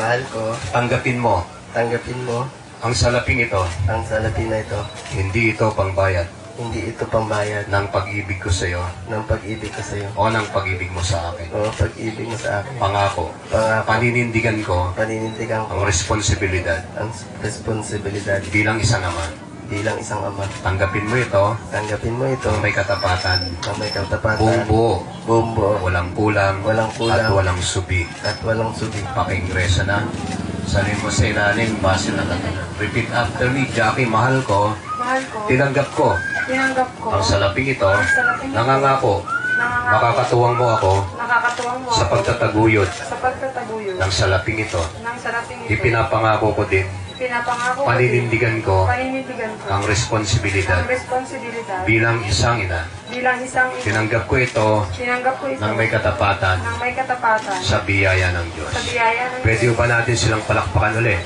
mahal ko, tanggapin mo tanggapin mo ang salaping ito. ang salapi na ito. Hindi ito pangbayad Hindi ito pambayad ng pag-ibig ko sa iyo ng pag-ibig ko sa iyo o ng pag-ibig mo sa akin. o pag-ibig mo sa akin. Pangako, Pangako, paninindigan ko paninindigan ang ko responsibilidad ang responsibilidad bilang isang ama. bilang isang ama. Tanggapin mo ito Tanggapin mo ito ng may katapatan, na may katapatan, buong buo, buong buo, walang kulang, walang at kulang, walang subi. at walang subi. Pakiingresa na. Salin mo sa ilalim, base na katanan. Repeat after me, Jackie, mahal ko, Mahal ko, tinanggap ko tinanggap ko ang salaping ito, ang salaping ito, nangangako, nangangako, makakatuwang mo ako nakakatuwang mo sa ako pagtataguyod sa pagtataguyod ng salaping ito. ng salaping ito. Ipinapangako ko din, Pinapangako ko paninindigan ko paninindigan ko ang responsibilidad ang responsibilidad bilang isang ina. bilang isang ina. Tinanggap ko ito Tinanggap ko ito ng may katapatan ng may katapatan sa biyaya ng Diyos. sa biyaya ng Pwede ba natin silang palakpakan ulit?